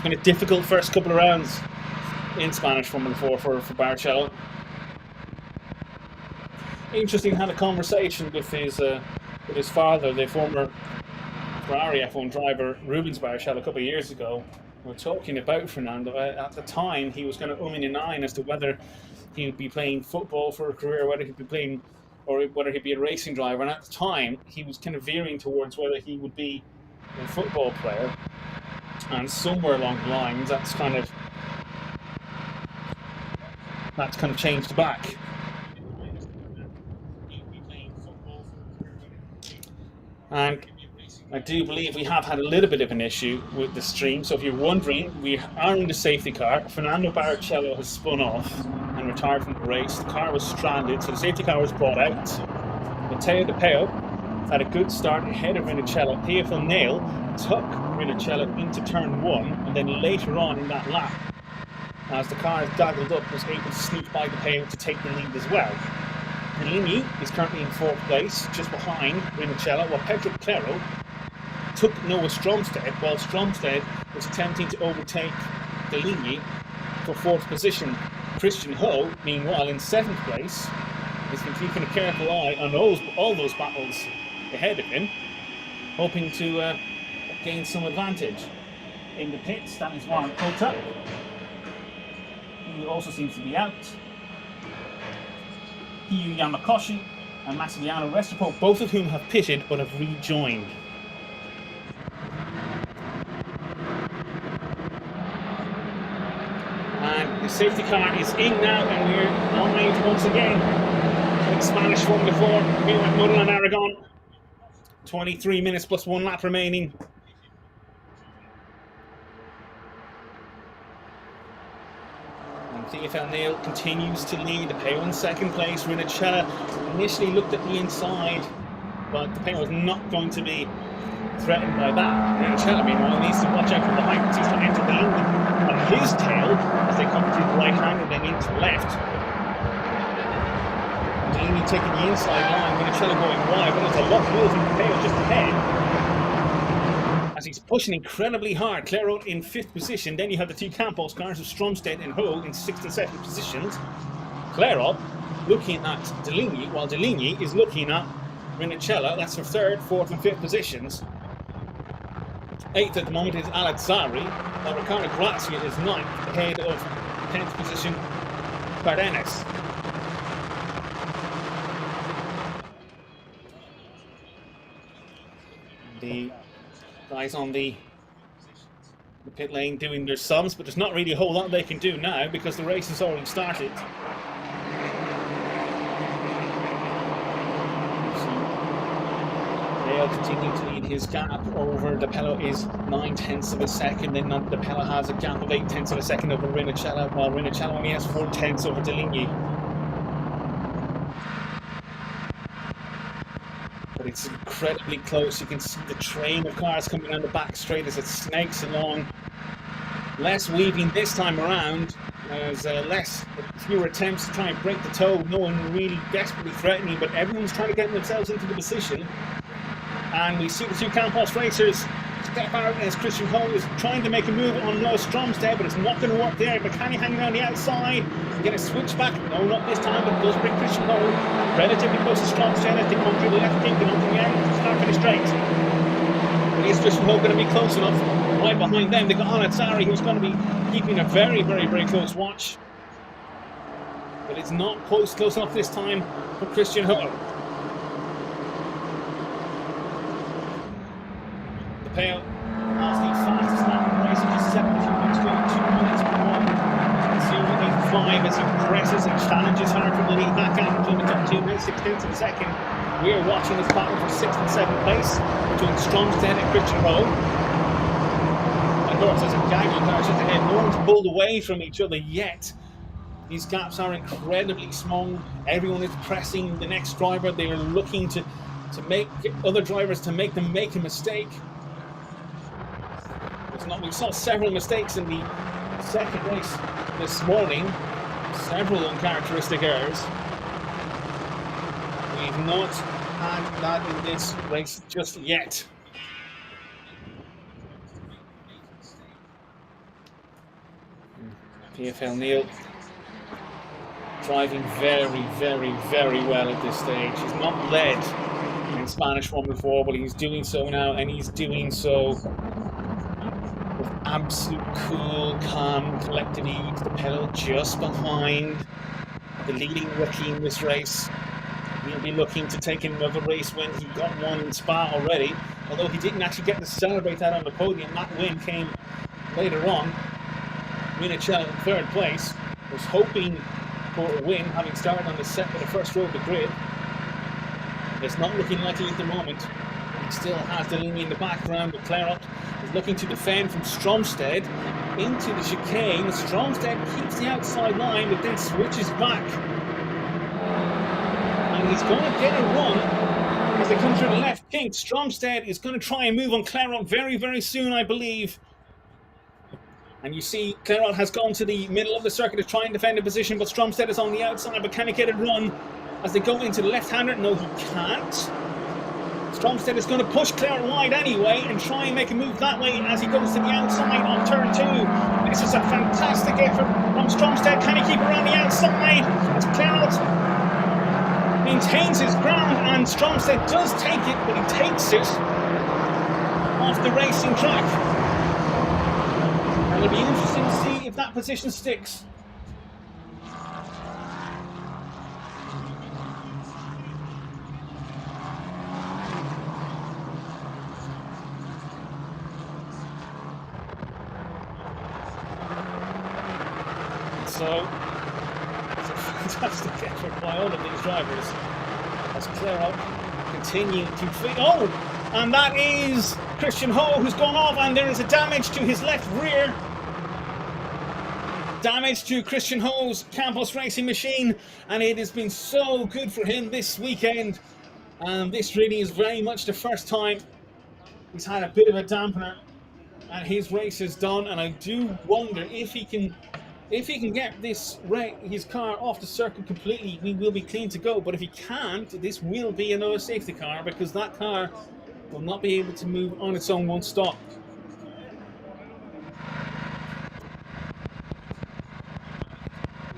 been a difficult first couple of rounds in Spanish Formula 4 for Barrichello. Interesting, had a conversation with his father, the former Ferrari F1 driver Rubens Barrichello, a couple of years ago. We were talking about Fernando. At the time, he was kind of umming and ahhing as to whether he would be playing football for a career, whether he'd be playing, or whether he'd be a racing driver. And at the time, he was kind of veering towards whether he would be a football player. And somewhere along the lines, that's kind of changed back. And I do believe we have had a little bit of an issue with the stream. So if you're wondering, we are in the safety car. Fernando Barrichello has spun off and retired from the race. The car was stranded, so the safety car was brought out. Matteo de Palo had a good start ahead of Rinicello. Theophile Nael took Rinicello into turn 1, and then later on in that lap, as the car gaggled up, was able to sneak by de Palo to take the lead as well. Deligny is currently in 4th place, just behind Rinicello, while Pedro Clerot took Noah Stromstead, while Stromstead was attempting to overtake Deligny for 4th position. Christian Ho, meanwhile, in 7th place, has been keeping a careful eye on all those battles ahead of him, hoping to gain some advantage. In the pits, that is Juan Cota, who also seems to be out. Hiyu Yamakoshi and Massimiliano Restrepo, both of whom have pitted but have rejoined. And the safety car is in now, and we're live once again with Spanish Formula 4 here at Motorland Aragon. 23 minutes plus 1 lap remaining. Theophile Nael continues to lead. De Palo in 2nd place. Rinicello initially looked at the inside, but De Palo was not going to be threatened by that. Rinicello, meanwhile, needs to watch out for the height. He's to enter the lead on his tail as they come to the right hand and then into the left. Deligny taking the inside line. Rinicello going wide, but there's a lot of wheels from De Palo just ahead, as he's pushing incredibly hard. Clerot in 5th position. Then you have the two Campos cars of Stromstead and Ho in 6th and 7th positions. Clerot looking at Deligny, while Deligny is looking at Rinicello. That's for 3rd, 4th and 5th positions. 8th at the moment is Alazzari, while Riccardo Grazia is 9th, ahead of 10th position Paredes. The guys on the pit lane doing their sums, but there's not really a whole lot they can do now because the race has already started. Nael continuing to lead his gap over De Palo is 9/10 of a second, then De Palo has a gap of 8/10 of a second over Rinicello, while Rinicello only has 4/10 over Deligny. But it's incredibly close. You can see the train of cars coming down the back straight as it snakes along. Less weaving this time around. There's fewer attempts to try and break the toe. No one really desperately threatening, but everyone's trying to get themselves into the position. And we see the two Campos racers step out as Christian Ho is trying to make a move on Noah Stromstead, but it's not going to work there. McCanny hanging around the outside. Get a switch back. No, not this time, but does bring Christian Ho relatively close to Stromstead as they come through the left kink and onto the end to start finish straight. But is Christian Ho going to be close enough? Right behind them, they've got Alazzari, who's going to be keeping a very, very, very close watch. But it's not close enough this time for Christian Ho. De Palo has the fastest lap in the race, which is 72 minutes per 1. 0.85 as he presses and challenges hard for the lead back out between the top 2 minutes, 6/10 of a second. We are watching this battle for 6th and 7th place between Stromstead and Christian Ho. Of course, there's a gaggle of cars just ahead. No one's pulled away from each other yet. These gaps are incredibly small. Everyone is pressing the next driver. They are looking to make other drivers to make them make a mistake. We saw several mistakes in the 2nd race this morning. Several uncharacteristic errors. We've not had that in this race just yet. Theophile Nael driving very, very, very well at this stage. He's not led in Spanish Formula 4, but he's doing so now, and he's doing so with absolute cool, calm, collected ease. The pedal just behind the leading rookie in this race. He'll be looking to take another race win. He got one in Spa already, although he didn't actually get to celebrate that on the podium. That win came later on. Minicello in third place was hoping for a win, having started on the first row of the grid. It's not looking likely at the moment. He still has Deligny in the background, but Clerot is looking to defend from Stromstead into the chicane. Stromstead keeps the outside line, but then switches back. And he's going to get a run as they come through the left pink. Stromstead is going to try and move on Clerot very, very soon, I believe. And you see Clerot has gone to the middle of the circuit to try and defend a position, but Stromstead is on the outside. But can he get a run as they go into the left-hander? No, he can't. Stromstead is going to push Clerot wide anyway and try and make a move that way as he goes to the outside on turn 2. This is a fantastic effort from Stromstead. Can he keep around the outside as Clerot maintains his ground, and Stromstead does take it, but he takes it off the racing track. And it'll be interesting to see if that position sticks. So, it's a fantastic effort by all of these drivers as Clerot continue to feed. Oh! And that is Christian Ho who's gone off, and there is a damage to his left rear. Damage to Christian Ho's Campos Racing machine, and it has been so good for him this weekend. And this really is very much the first time he's had a bit of a dampener and his race is done. And I do wonder if he can get his car off the circuit completely, we will be clean to go. But if he can't, this will be another safety car, because that car will not be able to move on its own, won't stop.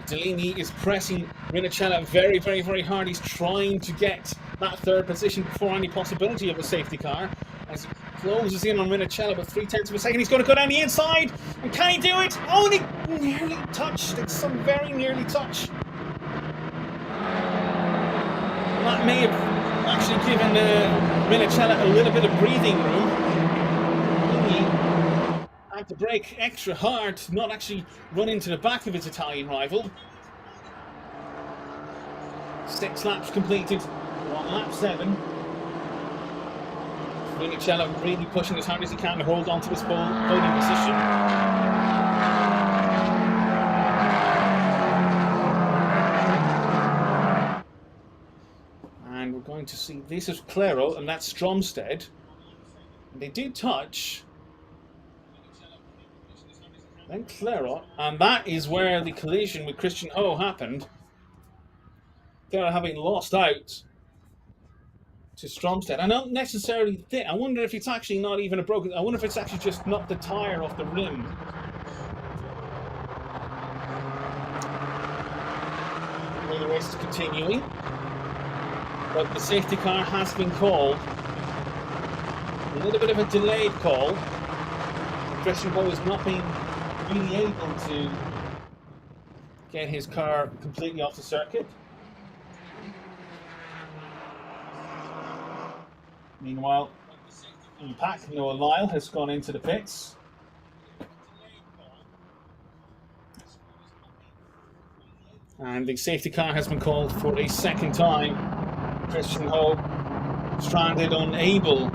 Deligny is pressing Minicello very, very, very hard. He's trying to get that third position before any possibility of a safety car as he closes in on Minicello, but 0.3 of a second. He's going to go down the inside, and can he do it? Only nearly touched. It's some very nearly touch. And that may have actually given Minicello a little bit of breathing room. He had to brake extra hard to not actually run into the back of his Italian rival. 6 laps completed on lap 7. Minicello really pushing as hard as he can to hold on to this podium position. And we're going to see, this is Clerot and that's Stromstead. They do touch. Then Clerot, and that is where the collision with Christian Ho happened. Clerot having lost out to Stromstead. I don't necessarily think, I wonder if it's actually not even a broken, I wonder if it's actually just knocked the tyre off the rim. Well, the race is continuing, but the safety car has been called. A little bit of a delayed call. Christian Ho has not been really able to get his car completely off the circuit. Meanwhile, Impact Noah Lyle has gone into the pits. And the safety car has been called for a second time. Christian Ho stranded, unable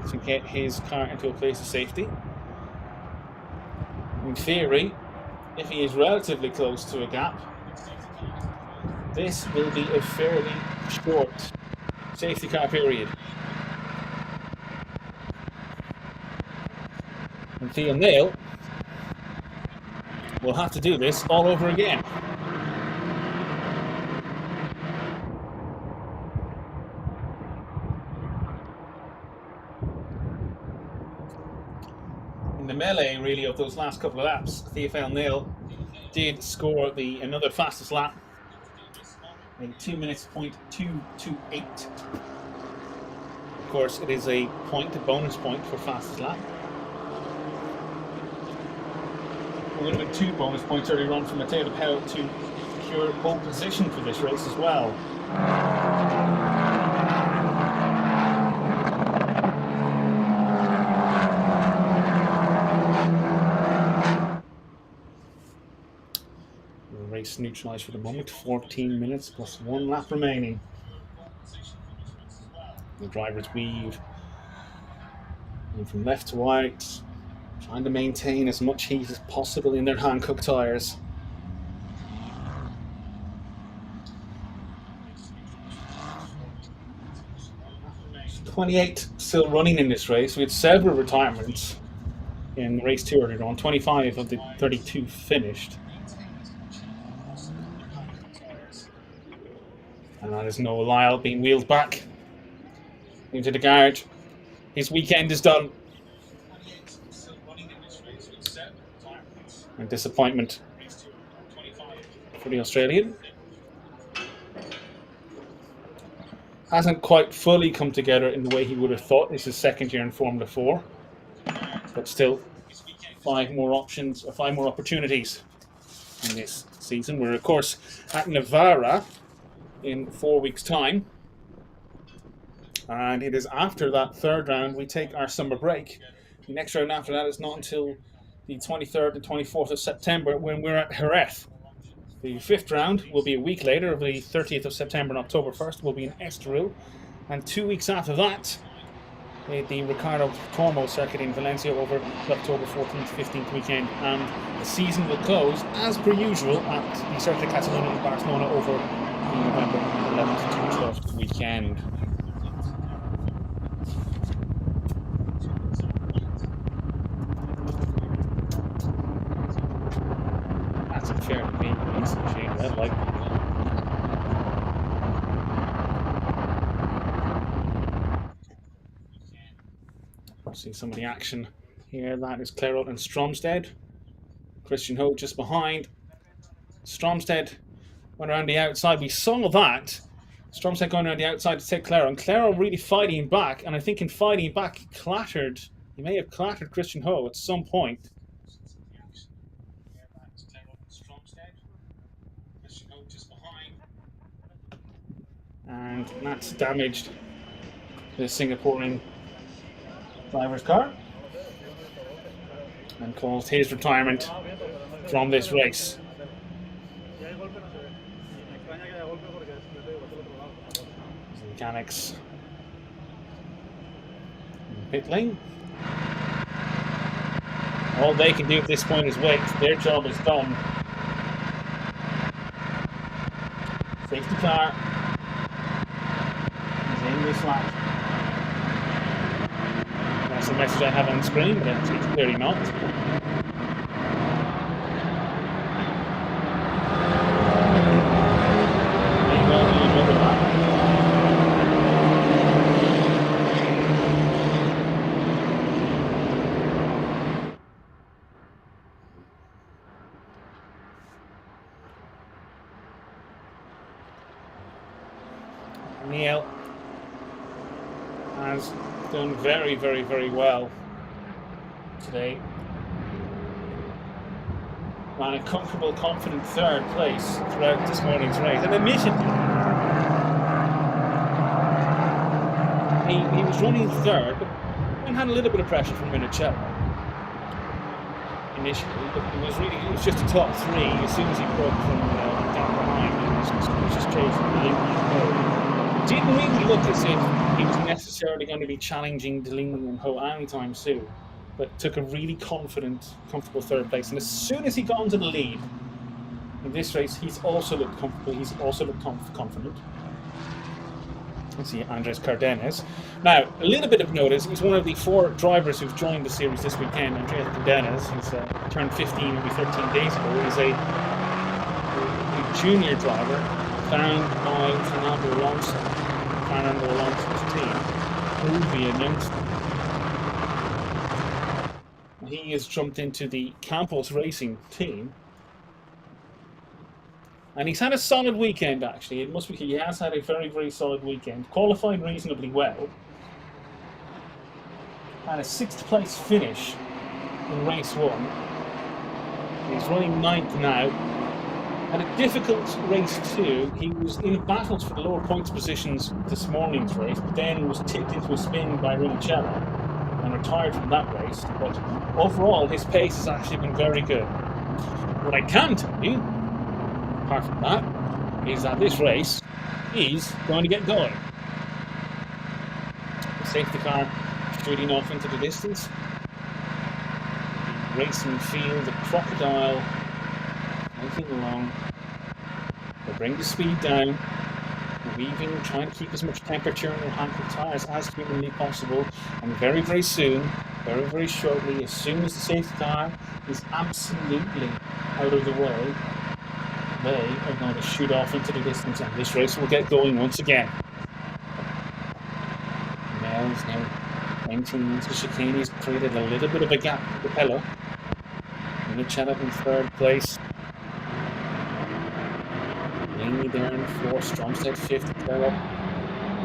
to get his car into a place of safety. In theory, if he is relatively close to a gap, this will be a fairly short safety car period. And Theophile Nael will have to do this all over again. in the melee, really, of those last couple of laps, Theophile Nael did score another fastest lap in 2 minutes point 228. Of course, it is a bonus point for fastest lap. There would have been 2 bonus points earlier on from Matteo de Palo to secure pole position for this race as well. The race neutralized for the moment, 14 minutes plus 1 lap remaining. The drivers weave from left to right, trying to maintain as much heat as possible in their Hankook tyres. 28 still running in this race. We had several retirements in race 2 earlier on. 25 of the 32 finished. And that is Noah Lyle being wheeled back into the garage. His weekend is done. And disappointment for the Australian. Hasn't quite fully come together in the way he would have thought. It's his second year in Formula 4. But still, 5 more options, or 5 more opportunities in this season. We're, of course, at Navarra in 4 weeks' time. And it is after that 3rd round we take our summer break. The next round after that is not until the 23rd and 24th of September when we're at Jerez. The 5th round will be a week later, the 30th of September and October 1st, will be in Estoril. And 2 weeks after that, the Ricardo Tormo circuit in Valencia over the October 14th, 15th weekend. And the season will close, as per usual, at the Circuit de Catalunya in Barcelona over the November 11th to 12th weekend. That's fair to me. That, like, see some of the action here. That is Clerot and Stromstead. Christian Ho just behind. Stromstead went around the outside. We saw that. Stromstead going around the outside to take Clerot, and Clerot really fighting back. And I think in fighting back, he may have clattered Christian Ho at some point. And that's damaged the Singaporean driver's car and caused his retirement from this race. The mechanics in pit lane. All they can do at this point is wait. Their job is done. Safety car. In this lap. That's the message I have on the screen, but it's clearly not. Nael has done very, very, very well today. Ran a comfortable, confident 3rd place throughout this morning's race. And admittedly, he was running 3rd, but had a little bit of pressure from Minicello initially. But it was just a top 3 as soon as he broke from down behind. It was just chasing Deligny. Didn't really look as if he was necessarily going to be challenging Deligny and Ho anytime soon, but took a really confident, comfortable 3rd place. And as soon as he got into the lead in this race, he's also looked comfortable. He's also looked confident. Let's see, Andres Cardenas. Now, a little bit of notice. He's one of the 4 drivers who've joined the series this weekend. Andres Cardenas, he's turned 15 maybe 13 days ago. He's a junior driver found by Fernando Alonso's team. Who we announced. he has jumped into the Campos Racing team. And he's had a solid weekend, actually. It must be, he has had a very, very solid weekend. Qualified reasonably well. And a 6th place finish in race 1. He's running 9th now. Had a difficult race 2. He was in battles for the lower points positions this morning's race, but then was tipped into a spin by Rinicello and retired from that race. But overall, his pace has actually been very good. What I can tell you, apart from that, is that this race is going to get going. The safety car shooting off into the distance. The racing field, the Crocodile, moving along. We'll bring the speed down. Weaving, trying to keep as much temperature in their Hankook tyres as humanly possible. And very, very soon, very, very shortly, as soon as the safety car is absolutely out of the way, they are going to shoot off into the distance, and this race will get going once again. Nael's now entering into the chicane. He's created a little bit of a gap with De Palo. Rinicello in 3rd place. Deligny there in 4th. Stromstedt 5th. Clerot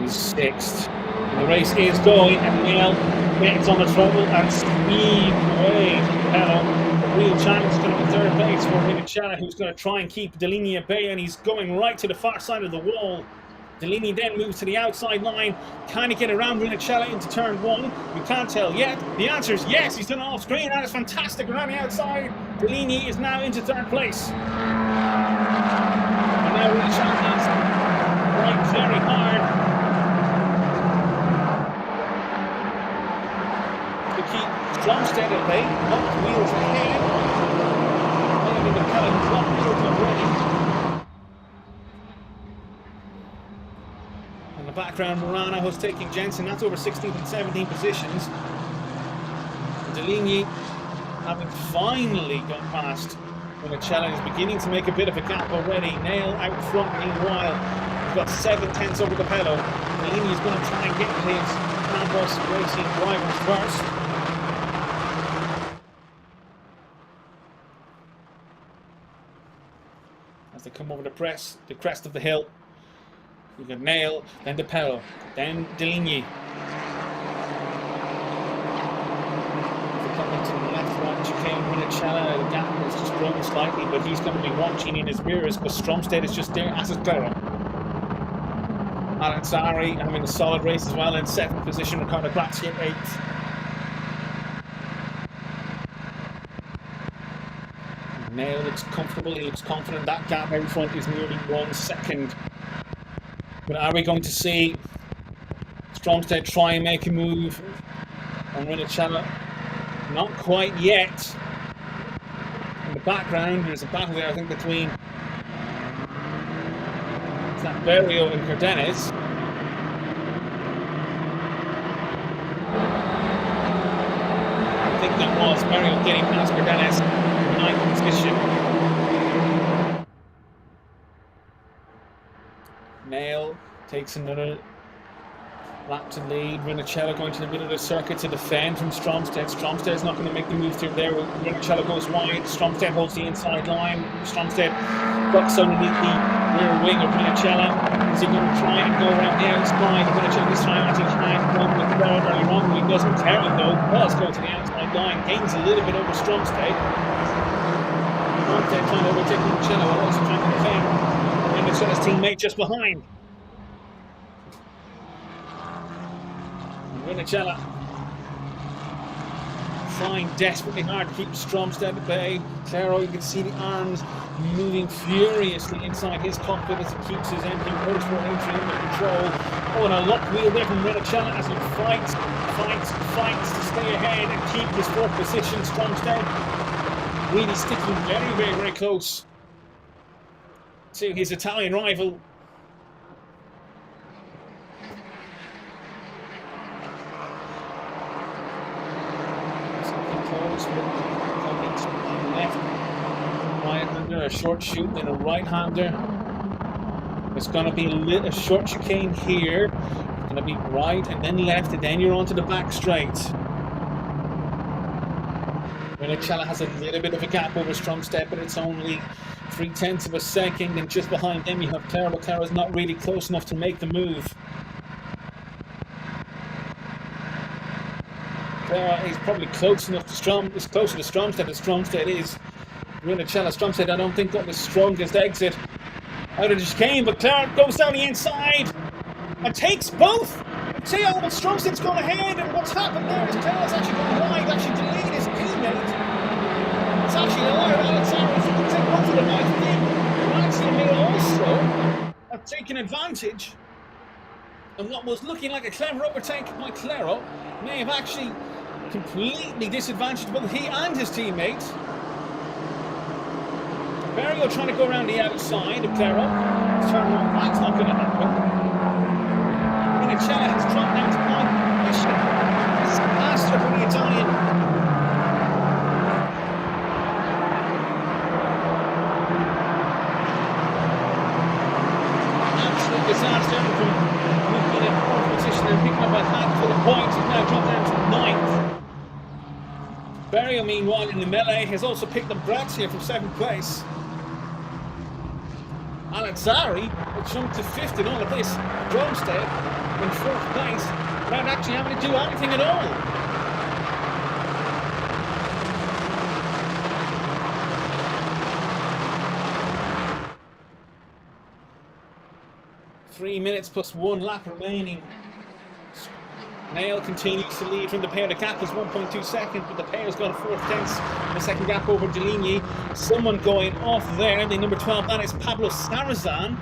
is 6th. And the race is going, and Nael gets on the throttle and speed away from De Palo. The real challenge is going to be 3rd place for Rinicello, who's going to try and keep Deligny at bay, and he's going right to the far side of the wall. Deligny then moves to the outside line. Can he get around Rinicello into turn 1? We can't tell yet. The answer is yes. He's done it off screen. That is fantastic around the outside. Deligny is now into 3rd place. And now Rinicello needs to right very hard to keep Stromstedt at bay. Locked wheels ahead. Maybe the Palo locked wheels already. Background, Morano was taking Jensen. That's over 16th and 17th positions. Deligny, having finally got past Rinicello, is beginning to make a bit of a gap already. Nael out front meanwhile. He's got 7/10 over De Palo. Deligny is going to try and get his Campos Racing drivers first. As they come over the crest of the hill. We've got Nael, then De Palo, then Deligny. Coming to the left right chicane, Rinicello, the gap has just grown slightly, but he's going to be watching in his mirrors because Stromstedt is just there, as is Clerot. Alanzari having a solid race as well in 7th position, Riccardo Grazia 8th. Nael looks comfortable, he looks confident. That gap out front is nearly 1 second. But are we going to see Stromstedt try and make a move on Rinicello? Not quite yet. In the background, there's a battle there, I think, between Berrio and Cardenas. I think that was Berrio getting past Cardenas in 9th position. Nael takes another lap to lead. Rinicello going to the middle of the circuit to defend from Stromstedt. Stromstedt's not going to make the move through there. Rinicello goes wide. Stromstedt holds the inside line. Stromstedt ducks underneath the rear wing of Rinicello. Is he going to try and go around the outside? Rinicello this time as he tried to run with Clerot early on. He doesn't tear it though. Does go to the outside line. Gains a little bit over Stromstedt. Stromstedt trying to overtake Rinicello while also trying to defend Rinicello's teammate just behind. Rinicello trying desperately hard to keep Stromstedt at bay. Clerot, you can see the arms moving furiously inside his cockpit as he keeps his MP Motorsport entry under control. Oh, and a locked wheel there from Rinicello as he fights to stay ahead and keep his 4th position. Stromstedt really sticking very, very, very close to his Italian rival. Left right-hander, a short shoot, then a right-hander. It's going to be a short chicane here. It's going to be right and then left, and then you're onto the back straight. Rinicella has a little bit of a gap over Stromstedt, but it's only 0.3 of a second, and just behind them you have Clerot, but Clerot's not really close enough to make the move. Clerot is probably close enough to is closer to Stromstedt as Stromstedt is. Rinicella, Stromstedt, I don't think got the strongest exit out of the chicane, but Clerot goes down the inside and takes both. See how Stromstedt's gone ahead, and what's happened there is Clerot's actually gone wide, actually delayed his teammate. It's actually allowed Alexander to take both of them out. Rancia may also have taken advantage, and what was looking like a clever overtake by Clerot may have actually completely disadvantaged both he and his teammates. Barrio trying to go around the outside of Clerot. That's not going to happen. Rinicella has dropped down to 9th position. It's faster for the Italian. Absolute disaster from moving in 4th position and picking up a handful of points. He's now dropped down to 9th. Barrio, meanwhile, in the melee, has also picked up Grazia from 7th place. Alazzari has jumped to 5th in all of this. Stromstedt in 4th place without actually having to do anything at all. Three minutes plus 1 lap remaining. Nael continues to lead from the pair. The gap is 1.2 seconds, but the pair's got a 4/10 and a second gap over Deligny. Someone going off there, the number 12, that is Pablo Sarrazin.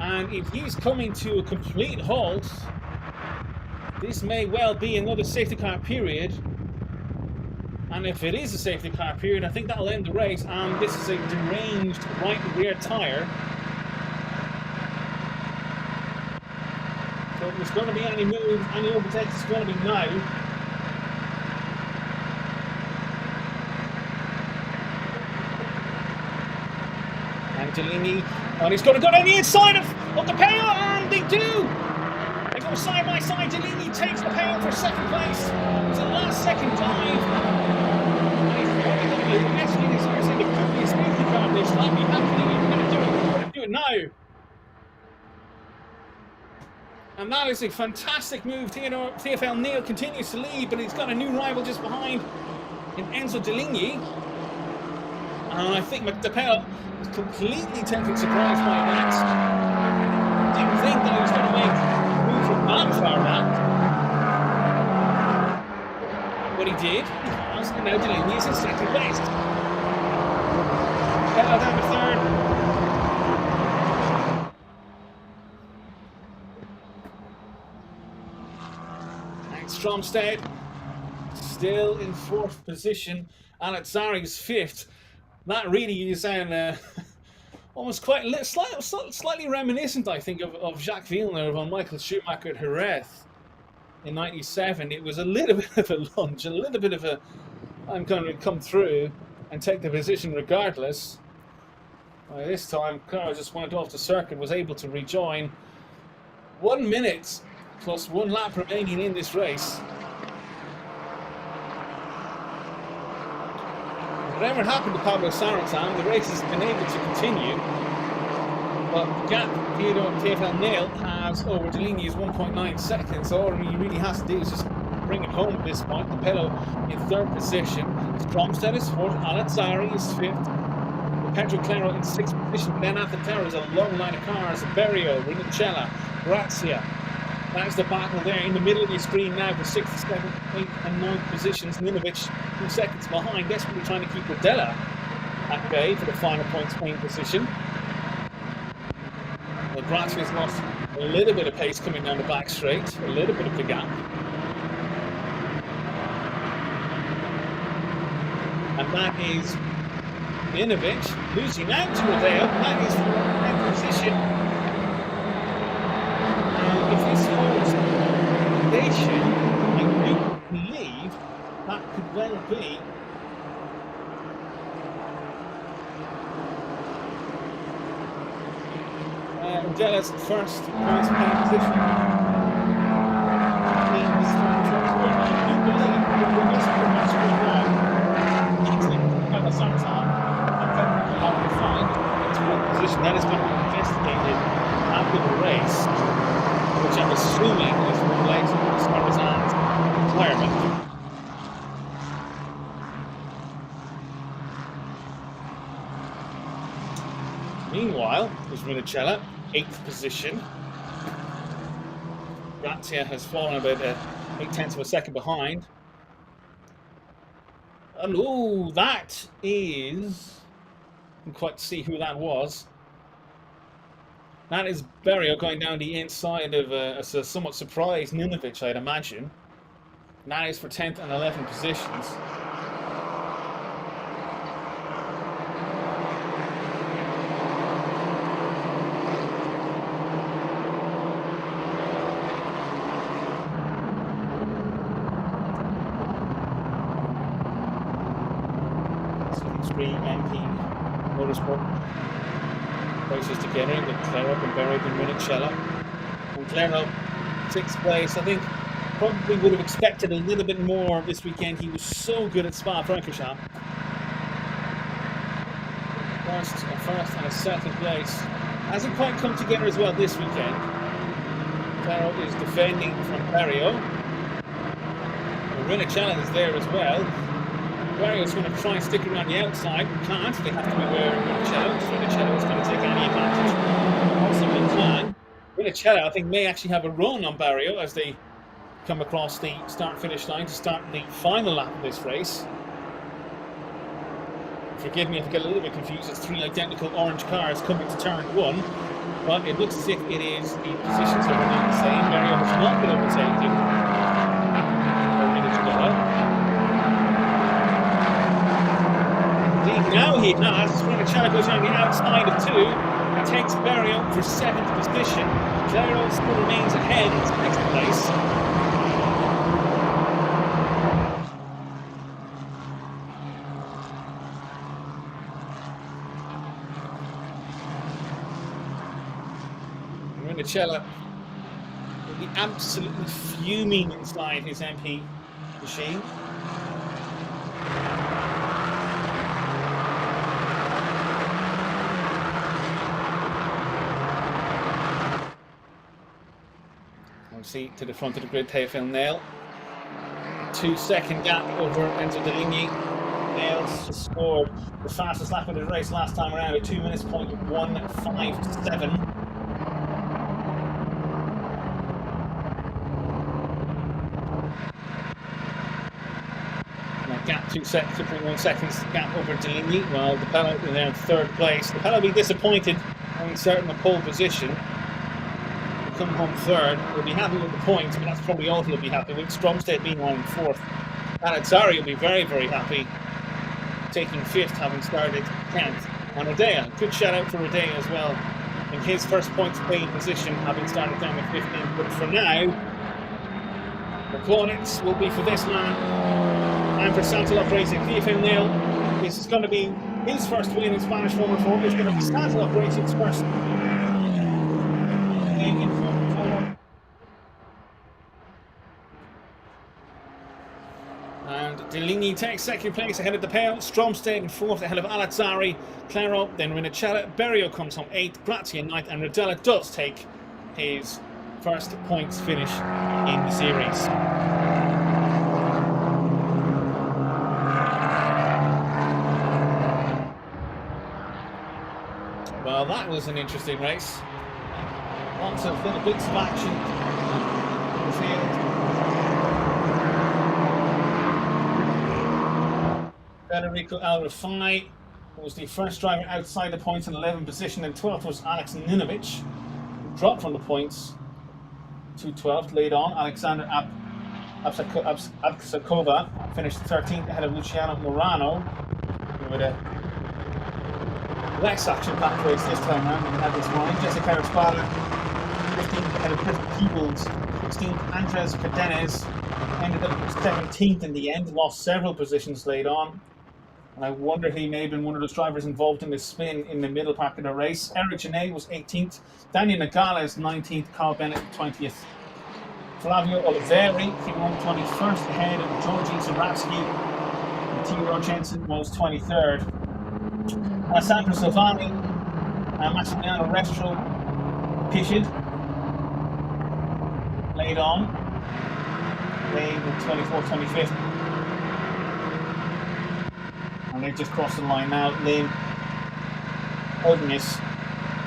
And if he's coming to a complete halt, this may well be another safety car period. And if it is a safety car period, I think that'll end the race. And this is a deranged right rear tyre. So if there's going to be any move, any overtake, it's going to be now. And Deligny, and he's going to go down the inside of the pair, and they do! They go side by side. Deligny takes the pair for 2nd place. It's a last second dive. And he's probably going to be investing his years in the previous safety car. This might be happening. He's going to do it. He's going to do it now. And that is a fantastic move. Theophile Nael continues to lead, but he's got a new rival just behind in Enzo Deligny. And I think De Palo was completely taken surprise by that. Didn't think that he was going to make a move from that far back. But he did, because now Deligny is in 2nd place. Palo down to 3rd. Stromstedt still in 4th position. Alazzari's 5th. That really is almost quite slightly reminiscent, I think, of Jacques Villeneuve on Michael Schumacher at Jerez in '97. It was a little bit of a lunge, a little bit of a I'm going to come through and take the position regardless. By this time, Clerot just went off the circuit, was able to rejoin. 1 minute plus 1 lap remaining in this race. Whatever happened to Pablo Sarrazin, the race has been able to continue. But the gap Theophile Nael has over Deligny is 1.9 seconds. So all he really has to do is just bring it home at this point. De Palo in 3rd position. Stromstedt is 4th. Alazzari is 5th. Pedro Clerot in 6th position. But then after Clerot is a long line of cars. Barrio, Rinicella, Grazia. That's the battle there in the middle of the screen now for 6th, 7th, 8th and 9th positions. Ninovic 2 seconds behind, desperately trying to keep Rodella at bay for the final points paying position. Well, Grazia's lost a little bit of pace coming down the back straight, a little bit of the gap. And that is Ninovic losing out to Rodella. That is for 10th position. If this holds foundation, I do believe that could well be Rodella's first points playing position. I do believe that we're just pretty much going on. Meanwhile, there's Rinicella, 8th position. Grazia has fallen about 8/10 of a second behind. And oh, that is... I can quite see who that was. That is Berio going down the inside of a somewhat surprised Ninovic, I'd imagine. And that is for 10th and 11th positions. MP Motorsport races together with Clerot and Berio and Rinicella. And Clerot, 6th place. I think probably would have expected a little bit more this weekend. He was so good at Spa-Francorchamps. First and a 2nd place. Hasn't quite come together as well this weekend. Clerot is defending from Berio. Rinicella is there as well. Berio's going to try and stick around the outside. Can't. They have to beware of Rinicella. Rinicella is going to take any advantage. Possibly can. Rinicella, I think, may actually have a run on Berio as they come across the start-finish line to start the final lap of this race. Forgive me if I get a little bit confused. It's 3 identical orange cars coming to turn 1. But it looks as if it is the positions that are not the same. Berio has not been overtaken. Now he has. Rinicella goes around the outside of 2 and takes Berio for 7th position. Clerot still remains ahead in 6th place. Rinicella will be absolutely fuming inside his MP machine. See to the front of the grid, Theophile Nael. 2-second gap over Enzo Deligny. Nael's scored the fastest lap of the race last time around at 2 minutes, .157. Gap 2.1 seconds gap over Deligny, while De Palo is now in 3rd place. De Palo will be disappointed having started in the pole position. Come home 3rd. He'll be happy with the points, but that's probably all he'll be happy with. Stromstead meanwhile in 4th. Alazzari will be very, very happy taking 5th, having started 10th. And Rodea, good shout out for Rodea as well in his first points paid position, having started down with 15th. But for now, the plaudits will be for this man and for Sainteloc Racing. Theophile Nael, this is going to be his first win in Spanish Formula 4. It's going to be Sainteloc Racing's first in Formula 4. And Deligny takes 2nd place ahead of De Palo. Stromstead in 4th ahead of Alazzari. Clerot, then Rinicella. Berio comes home 8th. Grazia 9th. And Rodella does take his first points finish in the series. Well, that was an interesting race. Lots of little bits of action in the field. Federico Alrafai was the first driver outside the points in 11th position, and 12th was Alex Ninovic, who dropped from the points to 12th. Laid on, Alexander Absakova finished 13th ahead of Luciano Morano, with a less action-packed race this time round than we had this morning. Jessica Espada 15th ahead of Chris Peebles. 16th, Andres Cardenas ended up 17th in the end, lost several positions late on. And I wonder he may have been one of those drivers involved in the spin in the middle part of the race. Eric Genet was 18th, Daniel Nogales 19th, Carl Bennett 20th. Flavio Oliveri came on 21st ahead of Georgi Zarabski. And Tiro Jensen was 23rd. Alessandro Silvani and Massimiliano Restro pitted. Laid on. They were 24th, 25th. And they've just crossed the line now. Lynn Odinus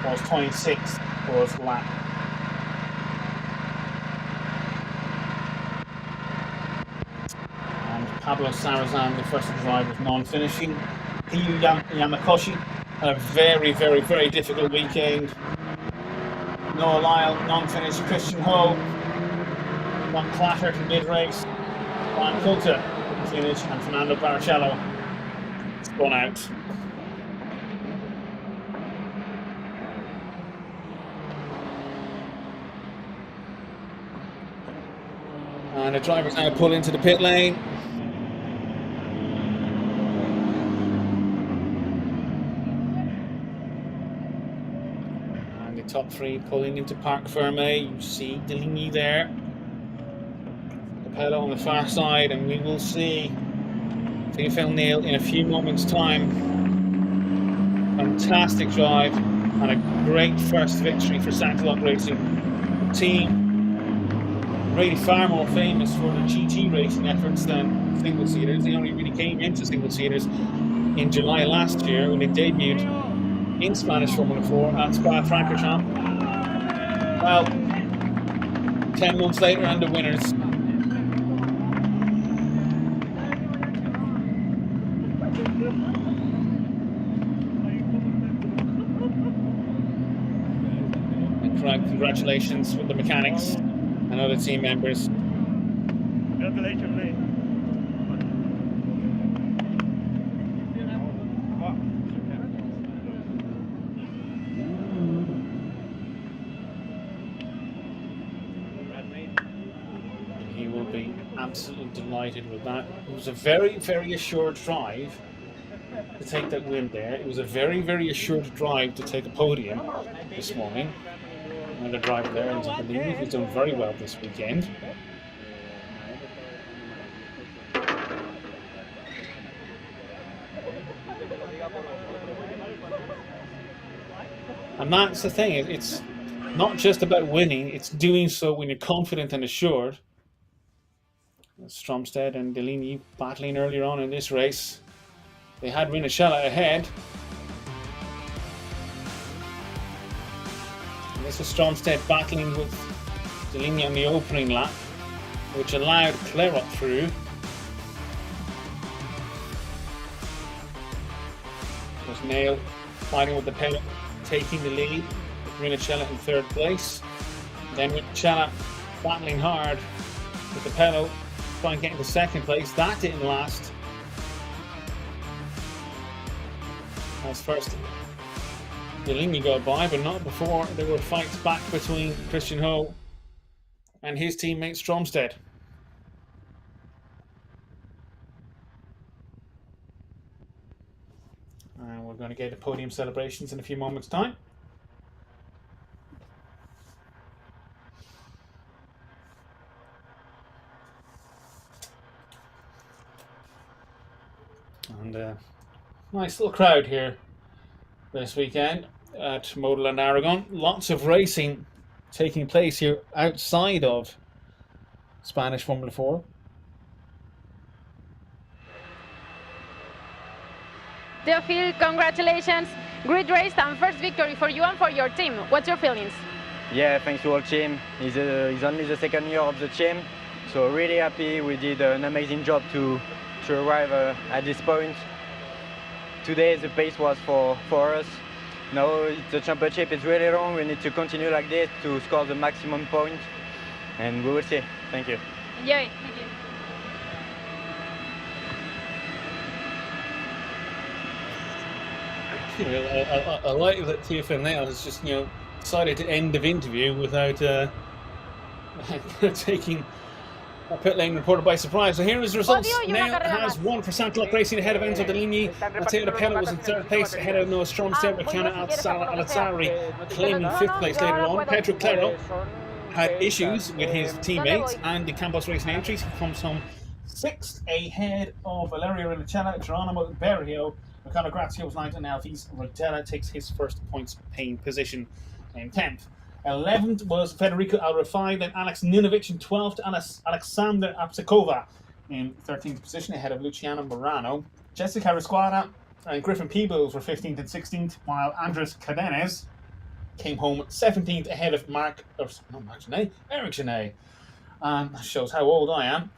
whilst 26th was lap. And Pablo Sarrazin, the first driver, was non-finishing. Hiyu Yamakoshi had a very, very, very difficult weekend. Noah Lyle, non-finished. Christian Ho got clattered in mid-race. Juan Coulter finished, and Fernando Barrichello spun out. And the drivers now pull into the pit lane. And the top three pulling into Parc Ferme. You see Deligny there. De Palo on the far side, and we will see Theophile Nael in a few moments' time. Fantastic drive and a great first victory for Sainteloc Racing. The team really far more famous for the GT racing efforts than single seaters. They only really came into single seaters in July last year when they debuted in Spanish Formula 4 at Spa-Francorchamps. Well, 10 months later, and the winners. Congratulations with the mechanics and other team members. Congratulations, mate. He will be absolutely delighted with that. It was a very, very assured drive to take that win there. It was a very, very assured drive to take a podium this morning. Another driver there, Enzo, who's done very well this weekend. And that's the thing, it's not just about winning, it's doing so when you're confident and assured. Stromstead and Deligny battling earlier on in this race. They had Rinascella ahead. This was Stromstead battling with Deligny on the opening lap, which allowed Clerot through. It was Nael fighting with the Palo, taking the lead, with Rinascella in third place. Then Rinascella battling hard with the Palo, trying to get into second place. That didn't last. As first Deligny got by, but not before there were fights back between Christian Ho and his teammate Stromstead. And we're going to get to podium celebrations in a few moments' time. And nice little crowd here this weekend at Motorland Aragon. Lots of racing taking place here outside of Spanish Formula 4. Theophile, congratulations. Great race and first victory for you and for your team. What's your feelings? Yeah, thanks to all team. It's only the second year of the team, so really happy. We did an amazing job to arrive at this point. Today the pace was for us. Now the championship is really long. We need to continue like this to score the maximum point, and we will see. Thank you. Enjoy. Thank you. I like that Theophile Nael has just decided to end the interview without taking a pit lane reporter by surprise. So here is the results. Nael has won for Sainteloc Racing ahead of Enzo Deligny. Matteo de Palo was in third place ahead of Noah Stromstead. Ricciano Alazzari claiming fifth place later on. Pedro Clerot had issues with his teammates and the Campos Racing entries. He comes home sixth ahead of Valerio Rinascella, Geronimo Berrio, Ricardo Grazio's ninth, and Alvis Rodella takes his first points paying position in 10th. 11th was Federico Alrafai, then Alex Nunovic in 12th, Alexander Apsakova in 13th position ahead of Luciano Morano. Jessica Risquara and Griffin Peebles were 15th and 16th, while Andres Cadenes came home 17th ahead of Eric Genet. That shows how old I am.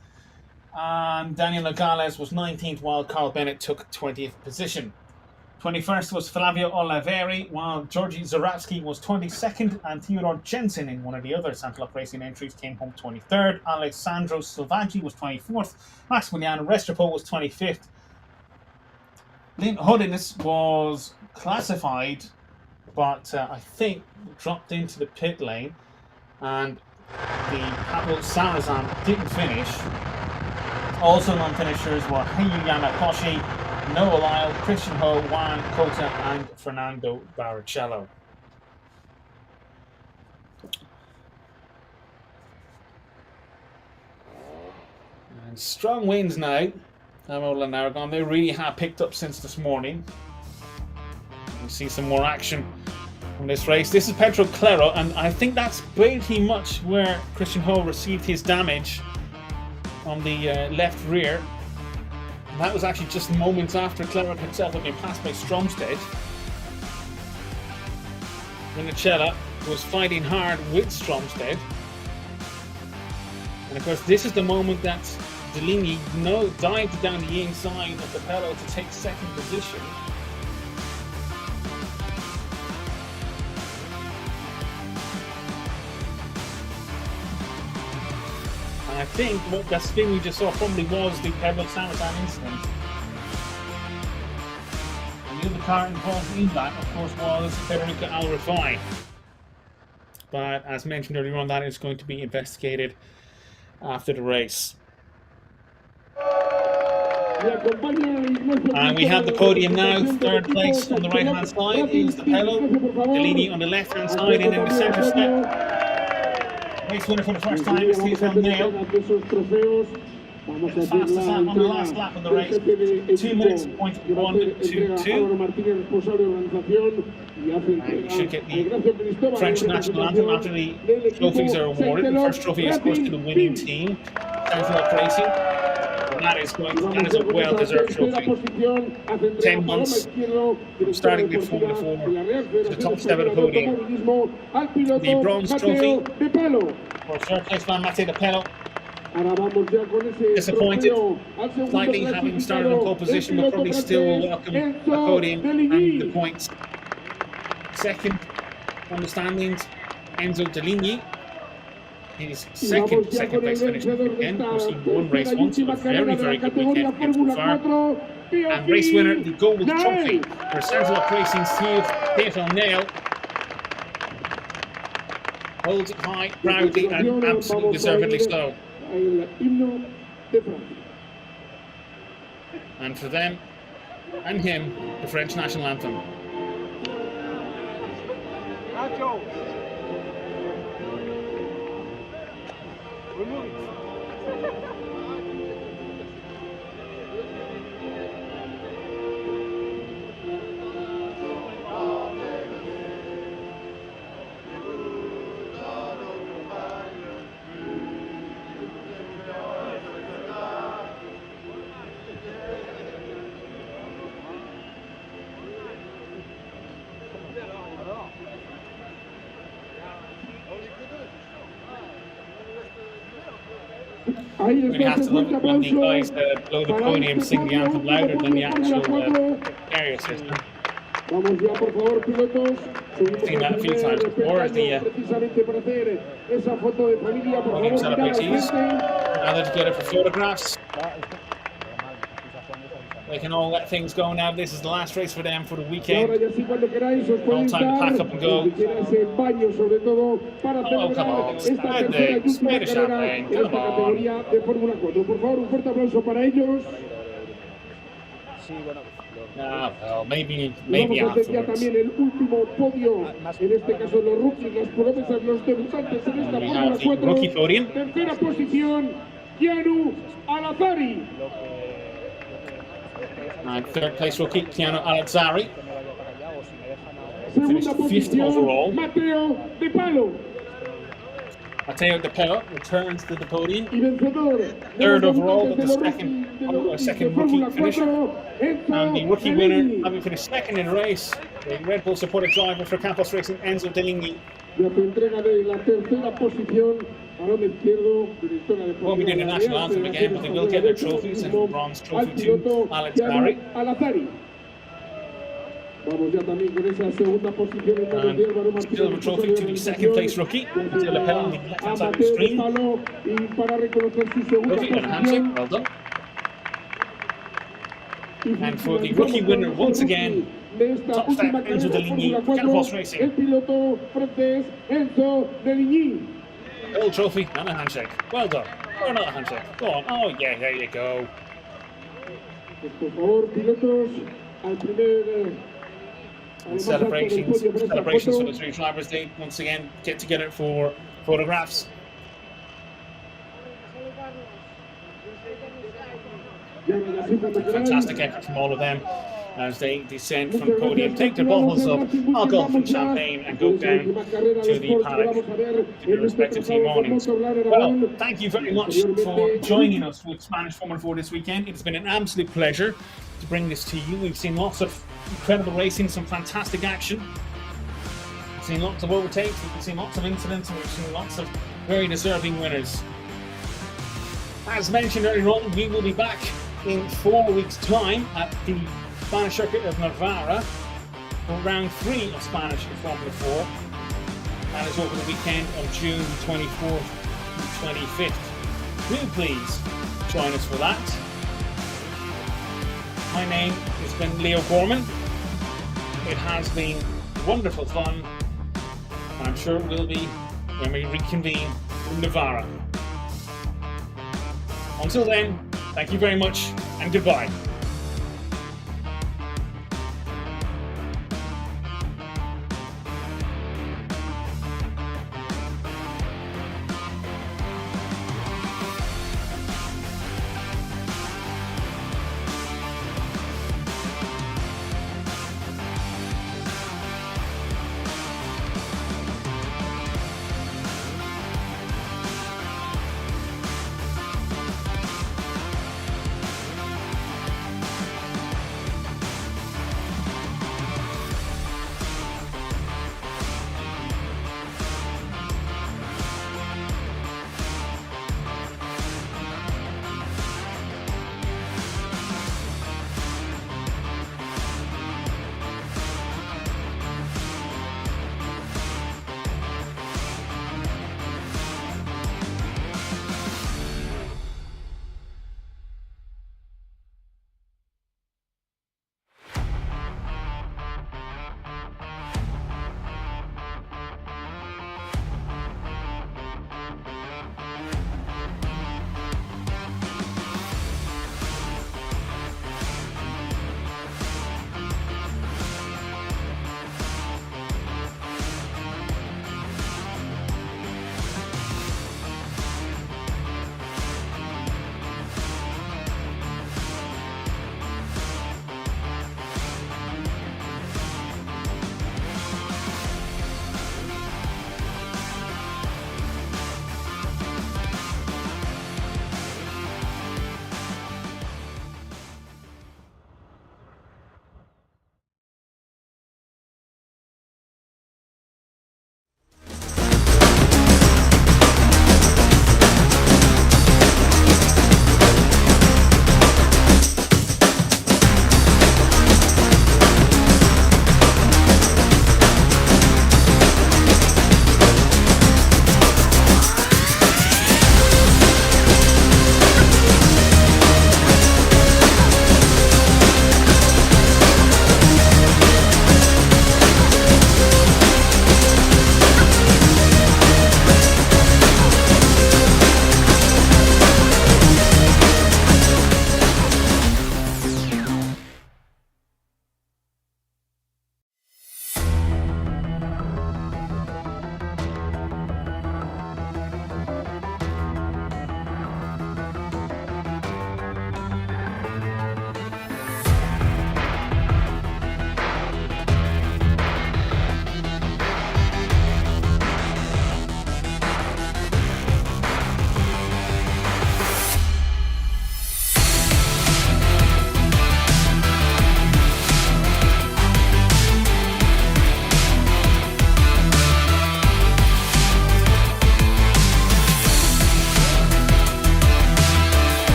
And Daniel Nogales was 19th, while Carl Bennett took 20th position. 21st was Flavio Oliveri, while Georgi Zaratsky was 22nd, and Theodor Jensen, in one of the other Sainteloc Racing entries, came home 23rd. Alessandro Silvaggi was 24th. Maximiliano Restrepo was 25th. Lynn Holdiness was classified, but I think dropped into the pit lane, and the Pablo Sarazan didn't finish. Also non-finishers were Heyu Yamakoshi, Noah Lyle, Christian Ho, Juan Cota, and Fernando Barrichello. And strong winds now. Motorland Aragon, they really have picked up since this morning. You see some more action from this race. This is Pedro Clerot, and I think that's pretty much where Christian Ho received his damage on the left rear. And that was actually just moments after Clerot himself had been passed by Stromstead. Rinicella was fighting hard with Stromstead. And of course, this is the moment that Deligny dived down the inside of the Palo to take second position. And I think what that spin we just saw probably was the Pedro Sarazan incident. And the other car involved in that, of course, was Federico Alrifai. But as mentioned earlier on, that is going to be investigated after the race. And we have the podium now. Third place on the right hand side is the Palo. Deligny on the left hand side, and in the centre step. Race winner for the first time is Theophile Nael. Fastest lap on the last lap of the race. 2 minutes, 0.122. And we should get the French national anthem after the trophies are awarded. The first trophy is, of course, to the winning team, Sainteloc Racing. And that is a well-deserved trophy. 10 months from starting with Formula 4 to the top step of the podium. The bronze trophy for third place man Matteo de Palo. Disappointed, slightly having started in pole position, but probably still welcome a podium and the points. Second on the standings, Enzo Deligny. His second place finish of the weekend. Of course, he won race once, so a very, very good weekend for him so far. And race winner, the gold trophy for Sainteloc Racing's Theophile Nael. Holds it high, proudly, and absolutely deservedly so. And for them and him, the French national anthem. We have to look when the guys below the podium sing the anthem louder than the actual stereo system. I've seen that a few times before as the podium celebrities gathered together for photographs. They can all let things go now. This is the last race for them for the weekend. All time to pack up and go. Oh, come on. Spade a champagne. Come on. Well, maybe afterwards. We have the rookie podium. And third place rookie, Keanu Alazzari. Finished 5th overall. Matteo de Palo returns to the podium. Third overall, but the second a second rookie finisher. And the rookie winner, having finished second in the race, the Red Bull supported driver for Campos Racing, Enzo Deligny. Won't be doing the national anthem again, but they will get their trophies, and bronze trophy to Alex Barry. And silver trophy to the second place rookie, Matteo de Palo, on the left-hand side of the screen. Rookie and a handshake, well done. And for the rookie winner, once again, top step, Enzo Deligny, Campos Racing. Gold trophy and a handshake. Well done. Or not a handshake. Go on. Oh yeah, there you go. And celebrations for the three drivers. They once again get together for photographs. Fantastic effort from all of them as they descend from the podium, take their bottles of alcohol from champagne and go down to the paddock to their respective team awnings. Well, thank you very much for joining us with Spanish Formula 4 this weekend. It has been an absolute pleasure to bring this to you. We've seen lots of incredible racing, some fantastic action. We've seen lots of overtakes, we've seen lots of incidents, and we've seen lots of very deserving winners. As mentioned earlier on, we will be back in 4 weeks' time at the Spanish Circuit of Navarra for round 3 of Spanish Formula 4. That is over the weekend of June 24th to 25th. Do please join us for that. My name has been Leo Gorman. It has been wonderful fun, and I'm sure it will be when we reconvene in Navarra. Until then, thank you very much and goodbye.